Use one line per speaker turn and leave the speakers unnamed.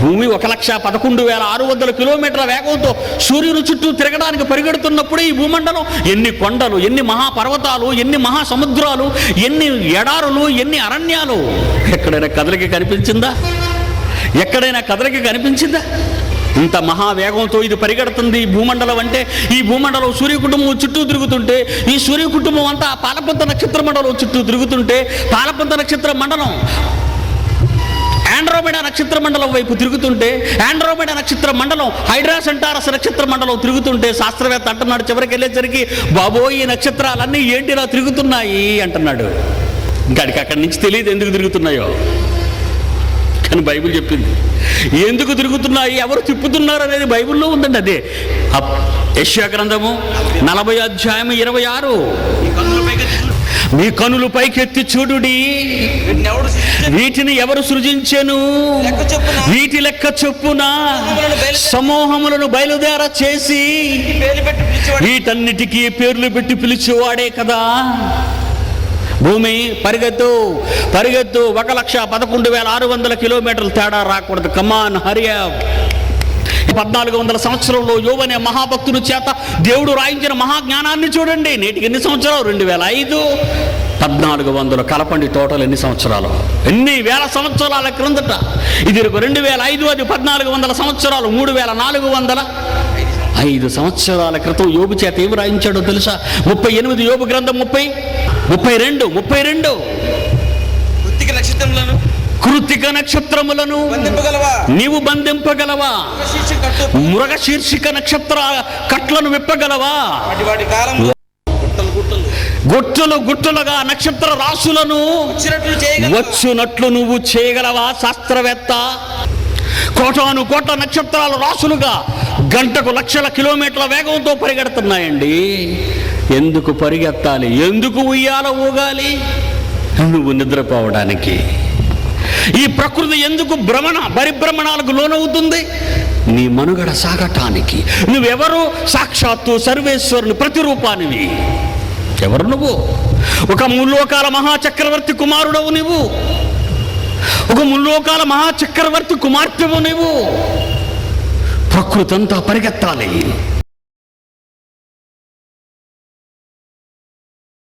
భూమి 1,11,600 కిలోమీటర్ల వేగంతో సూర్యుని చుట్టూ తిరగడానికి పరిగెడుతున్నప్పుడే ఈ భూమండలం ఎన్ని కొండలు, ఎన్ని మహాపర్వతాలు, ఎన్ని మహాసముద్రాలు, ఎన్ని ఎడారులు, ఎన్ని అరణ్యాలు. ఎక్కడైనా కదలిక కనిపించిందా? ఎక్కడైనా కదలిక కనిపించిందా? ఇంత మహావేగంతో ఇది పరిగెడుతుంది ఈ భూమండలం. అంటే ఈ భూమండలం సూర్య కుటుంబం చుట్టూ తిరుగుతుంటే, ఈ సూర్య కుటుంబం అంతా పాలపంత నక్షత్ర మండలం చుట్టూ తిరుగుతుంటే, పాలపంత నక్షత్ర మండలం ఆండ్రోమెడా నక్షత్ర మండలం వైపు తిరుగుతుంటే, ఆండ్రోమెడా నక్షత్ర మండలం హైడ్రా సెంటారస్ నక్షత్ర మండలం తిరుగుతుంటే, శాస్త్రవేత్త అంటున్నాడు చివరికి వెళ్ళేసరికి, బాబోయ్ ఈ నక్షత్రాలన్నీ ఏంటిలా తిరుగుతున్నాయి అంటున్నాడు. ఇంకాడికి అక్కడి నుంచి తెలియదు ఎందుకు తిరుగుతున్నాయో, కానీ బైబిల్ చెప్పింది ఎందుకు తిరుగుతున్నాయి, ఎవరు తిప్పుతున్నారు అనేది బైబిల్లో ఉందండి. అదే యెషయా గ్రంథము 40 అధ్యాయం 26. మీ కనులు పైకెత్తి చూడుడి, వీటిని ఎవరు సృజించెను, వీటి లెక్క చొప్పున సమూహములను బయలుదేర చేసి వీటన్నిటికీ పేర్లు పెట్టి పిలిచేవాడే కదా. భూమి పరిగెత్తు పరిగెత్తు, 1,11,600 కిలోమీటర్లు తేడా రాకూడదు. కమాన్ హరియా. 1400 సంవత్సరంలో యోబు అనే మహాభక్తుని చేత దేవుడు రాయించిన మహాజ్ఞానాన్ని చూడండి. నేటికి ఎన్ని సంవత్సరాలు? 2005. 1400 కలపండి టోటల్ ఎన్ని సంవత్సరాలు, ఎన్ని వేల సంవత్సరాల క్రిందట. ఇది 2005, అది 1400 సంవత్సరాలు, 3405 సంవత్సరాల క్రితం యోబు చేత ఏమి రాయించాడో తెలుసా? 38 యోబు గ్రంథం 32 కృత్తిక నక్షత్రములను నీవు బంధింపగలవా? మృగశీర్షిక నక్షత్ర కట్లను విప్పగలవా? గుట్టలు గుట్టలుగా నక్షత్ర రాశులను వచ్చినట్లు నువ్వు చేయగలవా శాస్త్రవేత్త? కోటాను కోట్ల నక్షత్రాల రాశులుగా గంటకు లక్షల కిలోమీటర్ల వేగంతో పరిగెడుతున్నాయండి. ఎందుకు పరిగెత్తాలి? ఎందుకు ఉయ్యాల ఊగాలి? నువ్వు నిద్రపోవడానికి. ఈ ప్రకృతి ఎందుకు పరిభ్రమణాలకు లోనవుతుంది? నీ మనుగడ సాగటానికి. నువ్వెవరు? సాక్షాత్తు సర్వేశ్వరుని ప్రతిరూపానివి. ఎవరు నువ్వు? ఒక ముల్లోకాల మహాచక్రవర్తి కుమారుడవు నువ్వు, ఒక ముల్లోకాల మహాచక్రవర్తి కుమార్తెవు నువ్వు. ప్రకృతి అంతా పరిగెత్తాలి.